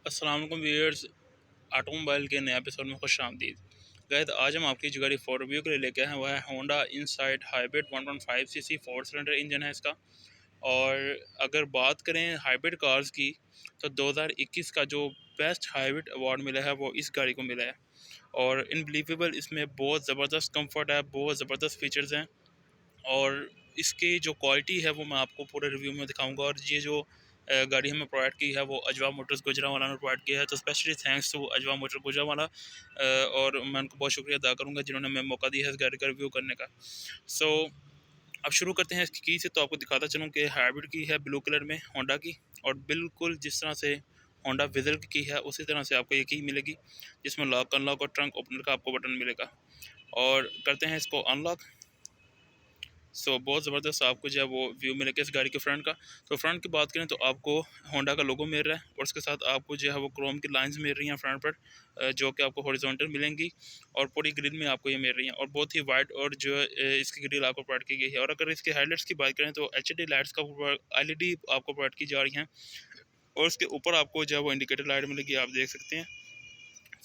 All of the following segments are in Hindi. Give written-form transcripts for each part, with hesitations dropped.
अस्सलाम वालेकुम व्यूअर्स, ऑटोमोबाइल के नए एपिसोड में खुश आमदीद। गाइस, आज हम आपकी जो गाड़ी फॉर रिव्यू के लिए लेके आए हैं वह है Honda insight hybrid 1.5 CC four cylinder engine है इसका। और अगर बात करें हाइब्रिड कार्स की तो 2021 का जो बेस्ट हाइब्रिड अवार्ड मिला है वो इस गाड़ी को मिला है। और इनबिलीवेबल इसमें बहुत ज़बरदस्त कंफर्ट है, बहुत ज़बरदस्त फीचर्स हैं। और इसकी जो क्वालिटी है वो मैं आपको पूरे रिव्यू में दिखाऊंगा। और ये जो गाड़ी हमें प्रोवाइड की है वो अजवा मोटर्स गुजरांवाला ने प्रोवाइड किया है, तो specially thanks to Ajwa motor Gujranwala. और मैं उनको बहुत शुक्रिया अदा करूंगा जिन्होंने हमें मौका दिया है इस गाड़ी का रिव्यू करने का। सो अब शुरू करते हैं इसकी की से। तो आपको दिखाता चलूँ कि हाइब्रिड की है ब्लू कलर में होंडा की, और बिल्कुल जिस तरह से होंडा विजल की है उसी तरह से आपको ये की मिलेगी, जिसमें लॉक अनलॉक और ट्रंक ओपनर का आपको बटन मिलेगा। और करते हैं इसको अनलॉक। बहुत ज़बरदस्त आपको जो है वो व्यू मिलेगा इस गाड़ी के फ्रंट का। तो फ्रंट की बात करें तो आपको होंडा का लोगो मिल रहा है, और उसके साथ आपको जो है वो क्रोम की लाइंस मिल रही हैं फ्रंट पर, जो कि आपको हॉरिजॉन्टल मिलेंगी। और पूरी ग्रिल में आपको ये मिल रही हैं, और बहुत ही वाइड और जो इसकी ग्रिल आपको प्रोवाइड की गई है। और अगर इसके हाइलाइट्स की बात करें तो एच डी लाइट्स का LED आपको प्रोवाइड की जा रही हैं। और उसके ऊपर आपको जो है वो इंडिकेटर लाइट मिलेगी, आप देख सकते हैं।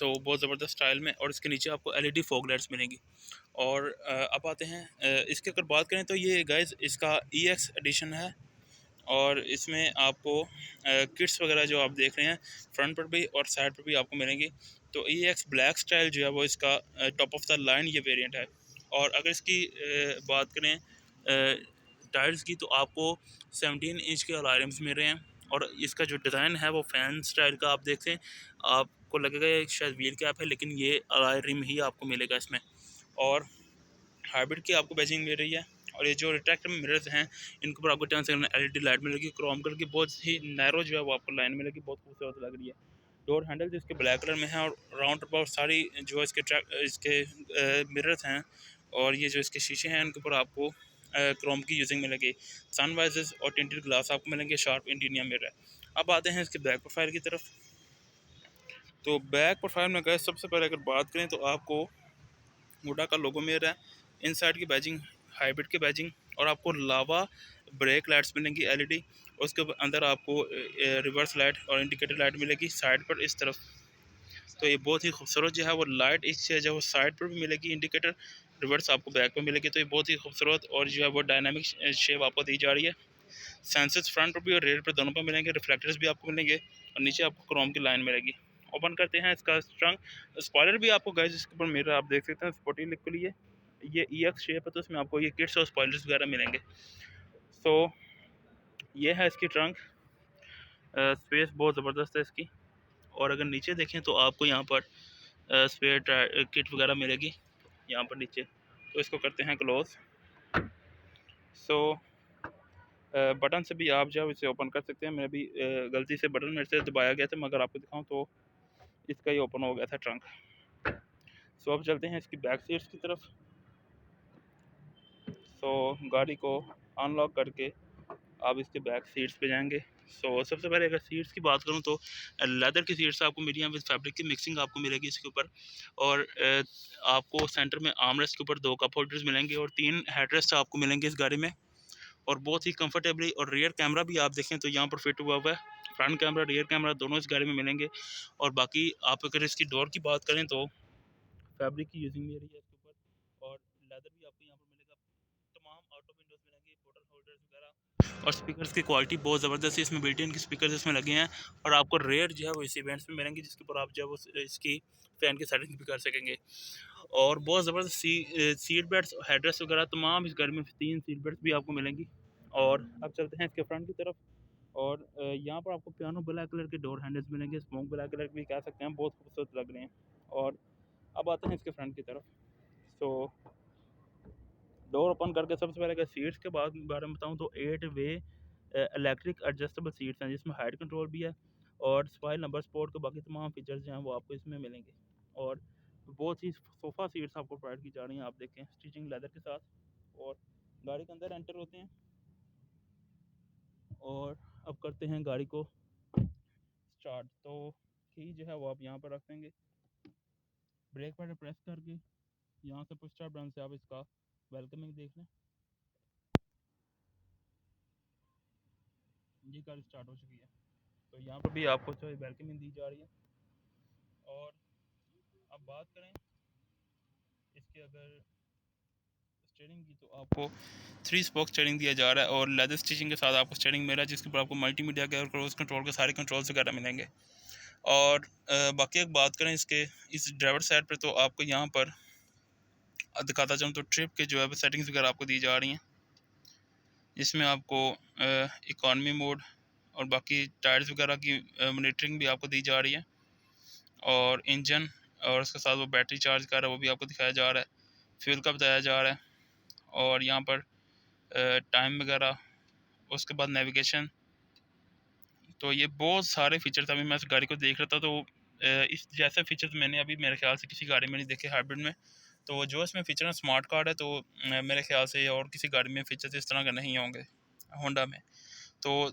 बहुत ज़बरदस्त स्टाइल में। और इसके नीचे आपको LED फॉग लाइट्स मिलेंगी। और अब आते हैं इसके अगर बात करें तो ये गाइस इसका EX एडिशन है। और इसमें आपको किट्स वगैरह जो आप देख रहे हैं फ्रंट पर भी और साइड पर भी आपको मिलेंगी। तो EX ब्लैक स्टाइल जो है वो इसका टॉप ऑफ द लाइन ये वेरिएंट है। और अगर इसकी बात करें टायर्स की तो आपको 17 इंच के अलॉय रिम्स मिल रहे हैं। और इसका जो डिज़ाइन है वो फैन स्टाइल का आप देखते हैं, आपको लगेगा ये शायद व्हील कैप है, लेकिन ये अलॉय रिम ही आपको मिलेगा इसमें। और हाइब्रिड की आपको बैजिंग मिल रही है। और ये जो रिट्रैक्टेबल मिरर्स हैं इनके ऊपर आपको 10 सेकंड LED लाइट मिलेगी, क्रोम कलर की बहुत ही नैरो जो है वो आपको लाइन मिलेगी, बहुत खूबसूरत लग रही है। डोर हैंडल जिसके ब्लैक कलर में है, और राउंड अबाउट सारी जो इसके मिरर्स हैं और ये जो इसके शीशे हैं इनके ऊपर आपको क्रोम की यूजिंग मिलेगी। सनवाइजर्स और टिंटेड ग्लास आपको मिलेंगे, शार्प इंटीरियर मिरर। अब आते हैं इसके बैक प्रोफाइल की तरफ। तो बैक प्रोफाइल में गए सबसे पहले अगर बात करें तो आपको हुडा का लोगो मिल रहा है, इनसाइड की बैजिंग हाइब्रिड की बैजिंग। और आपको लावा ब्रेक लाइट्स मिलेंगी LED। और उसके अंदर आपको रिवर्स लाइट और इंडिकेटर लाइट मिलेगी साइड पर इस तरफ। तो ये बहुत ही खूबसूरत जो है वो लाइट इस जो है साइड पर भी मिलेगी, इंडिकेटर रिवर्स आपको बैक पर मिलेगी। तो ये बहुत ही खूबसूरत और जो है वो डायनामिक शेप आपको दी जा रही है। सेंसर्स फ्रंट पर भी और रेयर पर दोनों पर मिलेंगे, रिफ्लेक्टर्स भी आपको मिलेंगे, और नीचे आपको क्रोम की लाइन मिलेगी। ओपन करते हैं इसका ट्रंक। स्पॉयलर भी आपको गाइस इसके ऊपर मिल रहा है, आप देख सकते हैं स्पोर्टी लुक के लिए ये EX शेप है, तो इसमें आपको ये किट्स और स्पॉयलर्स वगैरह मिलेंगे। सो ये है इसकी ट्रंक। स्पेस बहुत ज़बरदस्त है इसकी। और अगर नीचे देखें तो आपको यहाँ पर स्पेयर किट वगैरह मिलेगी यहाँ पर नीचे। तो इसको करते हैं क्लोज। सो बटन से भी आप जो है इसे ओपन कर सकते हैं। मैं भी गलती से बटन मेरे से दबाया गया था, मगर आपको दिखाऊं तो इसका ही ओपन हो गया था ट्रंक। अब चलते हैं इसकी बैक सीट्स की तरफ। गाड़ी को अनलॉक करके आप इसके बैक सीट्स पे जाएंगे। सबसे पहले अगर सीट्स की बात करूं तो लेदर की सीट्स आपको मिली हैं, विद फैब्रिक की मिक्सिंग आपको मिलेगी इसके ऊपर। और आपको सेंटर में आर्मरेस्ट के ऊपर 2 कप होल्डर्स मिलेंगे, और 3 हेडरेस्ट आपको मिलेंगे इस गाड़ी में। और बहुत ही कंफर्टेबली। और रियर कैमरा भी आप देखें तो यहाँ पर फिट हुआ हुआ है, फ्रंट कैमरा रियर कैमरा दोनों इस गाड़ी में मिलेंगे। और बाकी आप अगर इसकी डोर की बात करें तो फैब्रिक की यूजिंग भी रही है इसके ऊपर, और लेदर भी आपको यहाँ पर मिलेगा। तमाम ऑटो विंडोज मिलेंगे, बोटल होल्डर्स वगैरह। और स्पीकर्स की क्वालिटी बहुत ज़बरदस्त है, इसमें बिल्ट इन के स्पीकर्स इसमें लगे हैं। और आपको रेयर जो है वो इस इवेंट्स में मिलेंगे, जिसके ऊपर आप जो है वो इसकी फ़ैन की सेटिंग भी कर सकेंगे। और बहुत ज़बरदस्त सीट बेल्ट हेडरेस्ट वगैरह तमाम इस गाड़ी में 3 सीट बेल्ट भी आपको मिलेंगी। और अब चलते हैं इसके फ्रंट की तरफ। और यहाँ पर आपको पियानो ब्लैक कलर के डोर हैंडल्स मिलेंगे, स्मोक ब्लैक कलर भी कह सकते हैं, बहुत खूबसूरत लग रहे हैं। और अब आते हैं इसके फ्रंट की तरफ। सो डोर ओपन करके सबसे पहले अगर सीट्स के बारे में बताऊँ तो 8 वे इलेक्ट्रिक एडजस्टेबल सीट्स हैं, जिसमें हाइट कंट्रोल भी है। और स्पाइल नंबर स्पोर्ट के बाकी तमाम फीचर्स जो हैं वो आपको इसमें मिलेंगे। और बहुत ही सोफ़ा सीट्स आपको प्रोवाइड की जा रही हैं, आप देखें स्टिचिंग लेदर के साथ। और गाड़ी के अंदर एंटर होते हैं। और अब करते हैं गाड़ी को स्टार्ट। तो की जो है वो आप यहाँ पर रख देंगे, ब्रेक पैडल प्रेस करके यहाँ से पुश स्टार्ट बटन से आप इसका वेलकमिंग देख लें। ये गाड़ी स्टार्ट हो चुकी है। तो यहाँ पर भी आपको जो है वेलकमिंग दी जा रही है। और अब बात करें इसके अगर स्टीयरिंग की, तो आपको 3 स्पोक स्टीयरिंग दिया जा रहा है और लेदर स्टिचिंग के साथ आपको स्टीयरिंग मिल रहा है, जिसके ऊपर आपको मल्टीमीडिया के और क्रूज कंट्रोल के सारे कंट्रोल्स वगैरह मिलेंगे। और बाकी एक बात करें इसके इस ड्राइवर साइड पर, तो आपको यहाँ पर दिखाता चाहूँ तो ट्रिप के जो है सेटिंग्स वगैरह आपको दी जा रही हैं, जिसमें आपको इकॉनमी मोड और बाकी टायर्स वगैरह की मॉनिटरिंग भी आपको दी जा रही है, और इंजन और उसके साथ वो बैटरी चार्ज कर रहा है वो भी आपको दिखाया जा रहा है, फ्यूल का बताया जा रहा है, और यहाँ पर टाइम वगैरह, उसके बाद नेविगेशन। तो ये बहुत सारे फीचर्स, अभी मैं इस गाड़ी को देख रहा था तो इस जैसे फीचर्स मैंने अभी मेरे ख्याल से किसी गाड़ी में नहीं देखे हाइब्रिड में। तो जो इसमें फीचर है स्मार्ट कार्ड है, तो मेरे ख्याल से और किसी गाड़ी में फीचर्स इस तरह के नहीं होंगे होंडा में। तो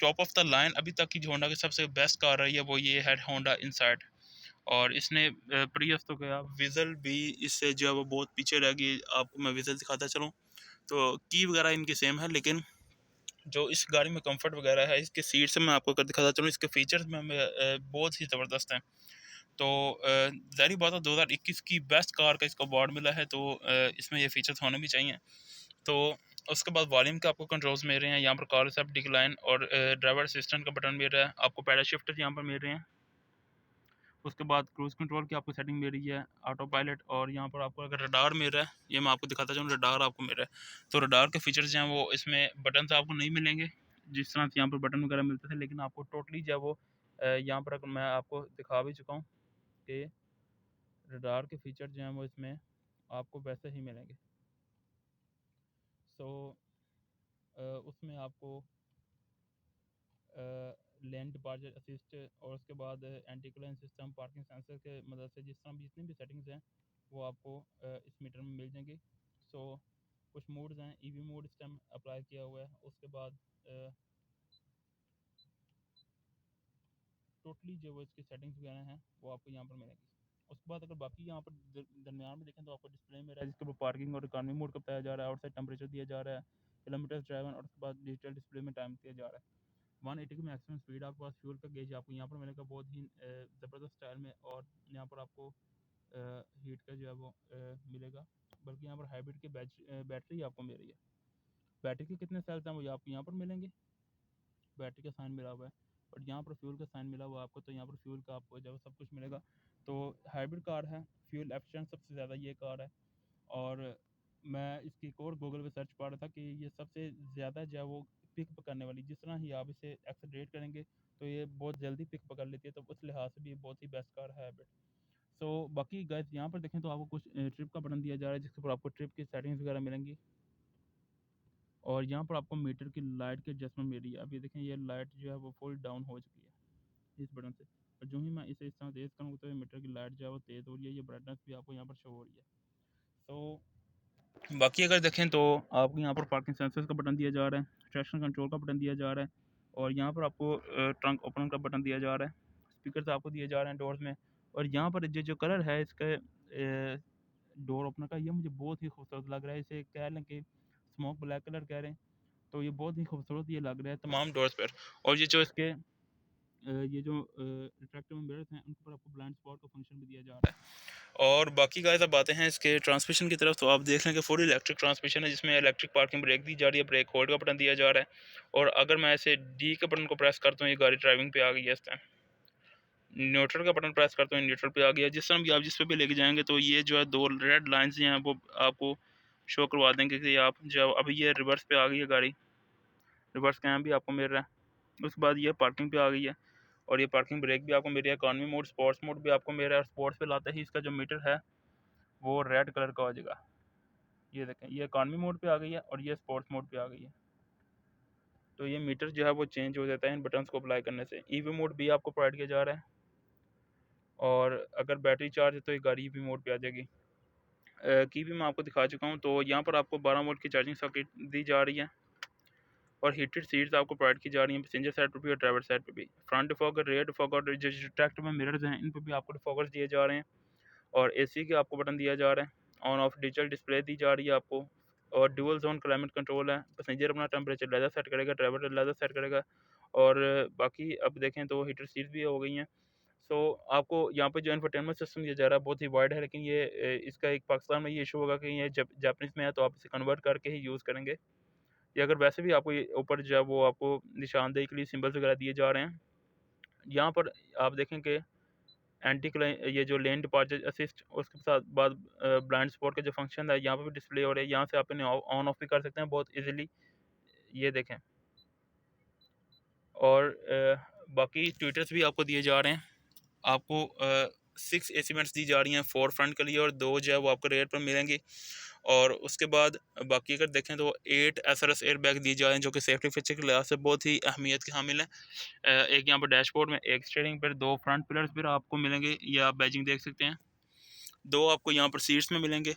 टॉप ऑफ द लाइन अभी तक की जो होंडा की सबसे बेस्ट कार रही है वो ये है होंडा इनसाइड। और इसने प्रियस तो गया, विजल भी इससे जो है वो बहुत पीछे रह गई। आपको मैं विजल दिखाता चलूँ तो की वगैरह इनकी सेम है, लेकिन जो इस गाड़ी में कंफर्ट वगैरह है, इसके सीट से मैं आपको अगर दिखाता चलूँ, इसके फीचर्स में बहुत ही ज़बरदस्त हैं। तो ज़ाहिर बात है 2021 की बेस्ट कार का इसको अवार्ड मिला है, तो इसमें ये फीचर्स होने भी चाहिए। तो उसके बाद वॉल्यूम के आपको कंट्रोल्स मिल रहे हैं, यहाँ पर कॉल रिसेप्ट, डिक्लाइन और ड्राइवर असिस्टेंट का बटन मिल रहा है, आपको पैडल शिफ्टर यहाँ पर मिल रहे हैं। उसके बाद क्रूज कंट्रोल की आपको सेटिंग मिल रही है, ऑटो पायलट, और यहाँ पर आपको अगर रडार मिल रहा है, ये मैं आपको दिखाता चाहूँ, रडार आपको मिल रहा है। तो रडार के फीचर्स जो हैं वो इसमें बटन से आपको नहीं मिलेंगे, जिस तरह से यहाँ पर बटन वगैरह मिलते थे, लेकिन आपको टोटली जो है वो यहाँ पर मैं आपको दिखा भी चुका हूँ कि रडार के फीचर जो हैं वो इसमें आपको वैसे ही मिलेंगे। सो उसमें आपको लेन डिपार्चर असिस्ट और उसके बाद anti clone system, parking sensor के मदद से जिस तरह भी जितनी भी सेटिंग्स हैं वो आपको इस मीटर में मिल जाएंगी। सो कुछ मोड्स हैं, ईवी मोड इस टाइम अप्लाई किया हुआ है। उसके बाद टोटली जो वो इसकी सेटिंग्स वगैरह हैं वो आपको यहाँ पर मिलेंगी। उसके बाद अगर बाकी यहाँ पर दरमियान में देखें तो आपको डिस्प्ले में रहा है, जिसके ऊपर पार्किंग और इकॉनमी मोड का बताया जा रहा है, आउटसाइड टेम्परेचर दिया जा रहा है, किलोमीटर ड्राइवन, और उसके बाद डिजिटल डिस्प्ले में टाइम दिया जा रहा है। 180 की मैक्सिमम स्पीड आपके पास, फ्यूल का गेज आपको यहाँ पर मिलेगा बहुत ही ज़बरदस्त स्टाइल में, और यहाँ पर आपको हीट का जो है वो मिलेगा। बल्कि यहाँ पर हाइब्रिड की बैटरी आपको मिल रही है। बैटरी के कितने सेल्स हैं वो आपको यहाँ पर मिलेंगे, बैटरी का साइन मिला हुआ है, और यहाँ पर फ्यूल का साइन मिला हुआ है आपको, तो यहाँ पर फ्यूल का आपको जो सब कुछ मिलेगा। तो हाइब्रिड कार है, फ्यूल एफिशिएंट सबसे ज़्यादा ये कार है। और मैं इसकी एक और गूगल पे सर्च पा रहा था कि ये सबसे ज़्यादा जो है वो पिक पकड़ने वाली, जिस तरह ही आप इसे एक्सेलरेट करेंगे तो ये बहुत जल्दी पिक पकड़ लेती है, तो उस लिहाज से भी बहुत ही बेस्ट कार है हाइब्रिड। सो बाकी गाइस यहाँ पर देखें तो आपको कुछ ट्रिप का बटन दिया जा रहा है, जिसके ऊपर आपको ट्रिप की सेटिंग्स वगैरह मिलेंगी, और यहाँ पर आपको मीटर की लाइट की एडजस्टमेंट मिल रही है। अभी देखें ये लाइट जो है वो फुल डाउन हो चुकी है इस बटन से, और जो ही मैं इसे इस तरह तेज़ करूँगा तो ये मीटर की लाइट जो है वो तेज़ हो रही है, ये ब्राइटनेस भी आपको यहाँ पर शो हो रही है। सो बाकी अगर देखें तो आपको यहाँ पर पार्किंग सेंसर्स का बटन दिया जा रहा है, ट्रैक्शन कंट्रोल का बटन दिया जा रहा है, और यहाँ पर आपको ट्रंक ओपन का बटन दिया जा रहा है, स्पीकर्स आपको दिए जा रहे हैं डोर्स में। और यहाँ पर जो जो कलर है इसका डोर ओपनर का, ये मुझे बहुत ही खूबसूरत लग रहा है। इसे कह लें कि स्मोक ब्लैक कलर कह रहे हैं, तो ये बहुत ही खूबसूरत ये लग रहा है तमाम डोर्स पर। और ये जो इसके ये जो रिफ्लेक्टिव मिरर्स हैं उनके ऊपर आपको ब्लाइंड स्पॉट का फंक्शन भी दिया जा रहा है। और बाकी गाइस अब आते हैं इसके ट्रांसमिशन की तरफ, तो आप देख लें कि फुल इलेक्ट्रिक ट्रांसमिशन है, जिसमें इलेक्ट्रिक पार्किंग ब्रेक दी जा रही है, ब्रेक होल्ड का बटन दिया जा रहा है। और अगर मैं ऐसे डी के बटन को प्रेस करता हूँ, ये गाड़ी ड्राइविंग पे आ गई है इस टाइम। न्यूट्रल का बटन प्रेस करते हैं, न्यूट्रल पे आ गया। जिस तरह भी आप जिस पे भी लेके जाएंगे तो ये जो है दो रेड लाइंस हैं वो आपको शो करवा देंगे कि आप जो अभी ये रिवर्स पे आ गई है गाड़ी, रिवर्स कैम भी आपको मिल रहा है। उसके बाद ये पार्किंग पे आ गई है, और ये पार्किंग ब्रेक भी आपको मिल रही है। इकॉनमी मोड, स्पोर्ट्स मोड भी आपको मिल रहा है, और स्पोर्ट्स पे लाते ही इसका जो मीटर है वो रेड कलर का हो जाएगा। ये देखें, ये इकॉनमी मोड पे आ गई है और ये स्पोर्ट्स मोड पे आ गई है। तो ये मीटर जो है वो चेंज हो जाता है इन बटन्स को अप्लाई करने से। ईवी मोड भी आपको प्रोवाइड किया जा रहा है, और अगर बैटरी चार्ज है तो ये गाड़ी ईवी मोड पे आ जाएगी। की भी मैं आपको दिखा चुका हूँ। तो यहाँ पर आपको 12 वोल्ट की चार्जिंग सॉकेट दी जा रही है, और हीटेड सीट्स आपको प्रोवाइड की जा रही हैं पैसेंजर साइड पर भी और ड्राइवर साइड पर भी। फ्रंट डिफॉगर, रेयर डिफॉगर, जो रिट्रैक्टेबल मिरर्स हैं इन पर भी आपको डिफॉगर्स दिए जा रहे हैं, और एसी के आपको बटन दिया जा रहा है। ऑन ऑफ डिजिटल डिस्प्ले दी जा रही है आपको, और ड्यूअल जोन क्लाइमेट कंट्रोल है। पैसेंजर अपना टेम्परेचर लेदर सेट करेगा, ड्राइवर लेदर सेट करेगा, और बाकी अब देखें तो हीटर सीट्स भी हो गई हैं। सो आपको यहाँ पे जो इंफोटेनमेंट सिस्टम दिया जा रहा है बहुत ही वाइड है, लेकिन ये इसका एक पाकिस्तान में ये इशू होगा कि ये जब जापानीज़ में है तो आप इसे कन्वर्ट करके ही यूज़ करेंगे। या अगर वैसे भी आपको ये ऊपर जो है वो आपको निशानदेही के लिए सिंबल्स वगैरह दिए जा रहे हैं। यहाँ पर आप देखें कि ये जो लेन डिपार्चर असिस्ट, उसके साथ बाद ब्लाइंड स्पॉट का जो फंक्शन है यहाँ पे भी डिस्प्ले हो रहा है। यहाँ से आप इन्हें ऑन ऑफ भी कर सकते हैं बहुत इजीली, ये देखें। और बाकी ट्विटर्स भी आपको दिए जा रहे हैं। आपको 6 एचीवमेंट्स दी जा रही हैं, 4 फ्रंट के लिए और 2 जो है वो आपको रेयर पर मिलेंगी। और उसके बाद बाकी अगर देखें तो 8 एसआरएस एयर बैग दिए जा रहे हैं जो कि सेफ्टी फीचर के लिहाज से बहुत ही अहमियत के हामिल हैं। एक यहाँ पर डैशबोर्ड में, एक स्टीयरिंग पर, 2 फ्रंट पिलर्स पर आपको मिलेंगे, ये आप बैजिंग देख सकते हैं। 2 आपको यहाँ पर सीट्स में मिलेंगे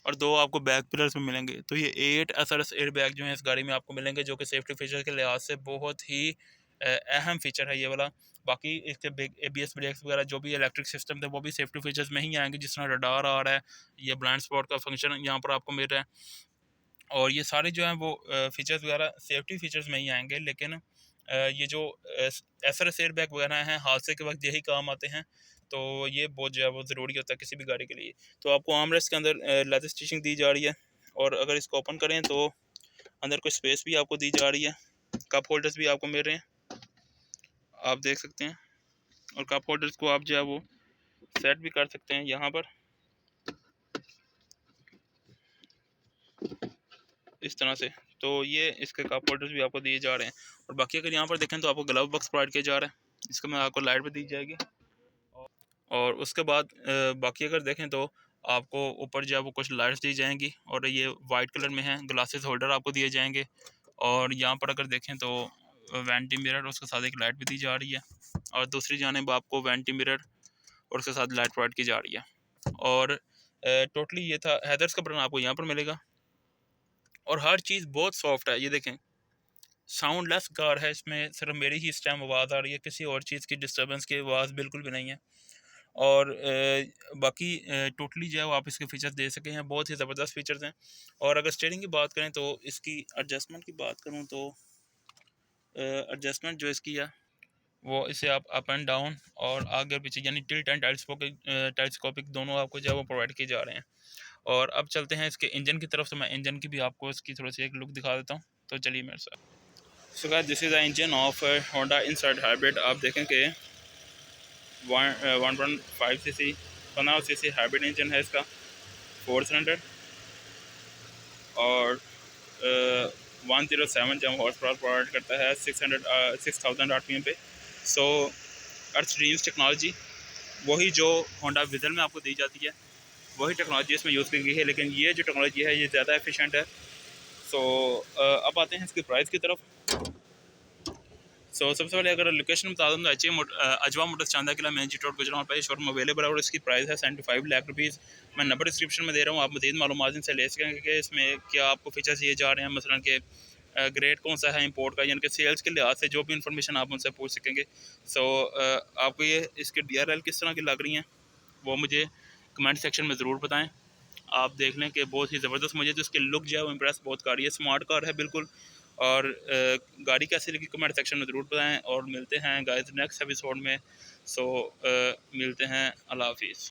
और 2 आपको बैक पिलर्स में मिलेंगे। तो ये 8 एसआरएस एयर बैग जो हैं इस गाड़ी में आपको मिलेंगे, जो कि सेफ्टी फीचर के लिहाज से बहुत ही अहम फीचर है ये वाला। बाकी इसके एबीएस ब्रेक्स वगैरह जो भी इलेक्ट्रिक सिस्टम थे वो भी सेफ्टी फीचर्स में ही आएंगे, जिस तरह रडार आ रहा है, ये ब्लाइंड स्पॉट का फंक्शन यहाँ पर आपको मिल रहा है। और ये सारे जो हैं वो फीचर्स वगैरह सेफ्टी फीचर्स में ही आएंगे। लेकिन ये जो एसआरएस एयर बैग वगैरह हैं हादसे के वक्त यही काम आते हैं, तो ये बहुत जो है वो ज़रूरी होता है किसी भी गाड़ी के लिए। तो आपको आर्मरेस्ट के अंदर लेदर स्टिचिंग दी जा रही है, और अगर इसको ओपन करें तो अंदर कुछ स्पेस भी आपको दी जा रही है। कप होल्डर्स भी आपको मिल रहे हैं, आप देख सकते हैं। और कप होल्डर्स को आप जो है वो सेट भी कर सकते हैं यहाँ पर इस तरह से। तो ये इसके कप होल्डर्स भी आपको दिए जा रहे हैं। और बाकी अगर यहाँ पर देखें तो आपको ग्लव बॉक्स प्रोवाइड किया जा रहा है, इसका मैं आपको लाइट भी दी जाएगी। और उसके बाद बाकी अगर देखें तो आपको ऊपर जो है वो कुछ लाइट्स दी जाएंगी, और ये वाइट कलर में है। ग्लासेस होल्डर आपको दिए जाएंगे। और यहाँ पर अगर देखें तो वेंटी मिरर, उसके साथ एक लाइट भी दी जा रही है। और दूसरी जानिब आपको वेंटी मिरर और उसके साथ लाइट प्रोवाइड की जा रही है। और टोटली ये था। हैदर्स का बटन आपको यहाँ पर मिलेगा, और हर चीज़ बहुत सॉफ्ट है। ये देखें, साउंडलेस कार है, इसमें सिर्फ मेरी ही इस टाइम आवाज़ आ रही है, किसी और चीज़ की डिस्टर्बेंस की आवाज़ बिल्कुल भी नहीं है। और बाकी टोटली जो है वो आप इसके फीचर्स दे सके हैं, बहुत ही ज़बरदस्त फीचर्स हैं। और अगर स्टीयरिंग की बात करें तो इसकी एडजस्टमेंट की बात करूं तो एडजस्टमेंट जो इसकी है वो इसे आप अप एंड डाउन और आगे और पीछे यानी टिल्ट एंड टेलीस्कोपिक दोनों आपको जो है वो प्रोवाइड किए जा रहे हैं। और अब चलते हैं इसके इंजन की तरफ। से मैं इंजन की भी आपको इसकी थोड़ी सी एक लुक दिखा देता हूँ, तो चलिए मेरे साथ। So guys, this is the engine of Honda inside hybrid. आप देखें कि 1.5 सीसी 15 सीसी हाइब्रिड इंजन है इसका, 4 सिलेंडर। और 107 जो हॉर्स पावर प्रोवाइड करता है 6000 आरपीएम पे। सो अर्थ ड्रीम्स टेक्नोलॉजी, वही जो होंडा विजन में आपको दी जाती है, वही टेक्नोलॉजी इसमें यूज़ की गई है, लेकिन ये जो टेक्नोलॉजी है ये ज़्यादा एफिशिएंट है। सो अब आते हैं इसकी प्राइस की तरफ। सबसे पहले अगर लोकेशन बता दूँ तो अजवा मोटर्स चांदा किला मेन जी रोड गुजरात पर शोरूम अवेलेबल है, और इसकी प्राइस है 75 लाख रुपीज़। मैं नंबर डिस्क्रिप्शन में दे रहा हूँ, आप मज़ीद मालूमात इनसे ले सकेंगे कि इसमें क्या आपको फीचर्स दिए जा रहे हैं, मसलन के ग्रेड कौन सा है इंपोर्ट का, यानी कि सेल्स के लिहाज से जो भी इन्फॉर्मेशन आप उनसे पूछ सकेंगे। आपको ये इसके DRL किस तरह की लग रही हैं वो मुझे कमेंट सेक्शन में ज़रूर बताएं। आप देख लें कि बहुत ही ज़बरदस्त, मुझे तो इसकी लुक जो है वो इम्प्रेस बहुत कर रही है, स्मार्ट कार है बिल्कुल। और गाड़ी कैसी लगी कमेंट सेक्शन में ज़रूर बताएं, और मिलते हैं गाइस नेक्स्ट एपिसोड में। मिलते हैं, अल्लाह हाफिज़।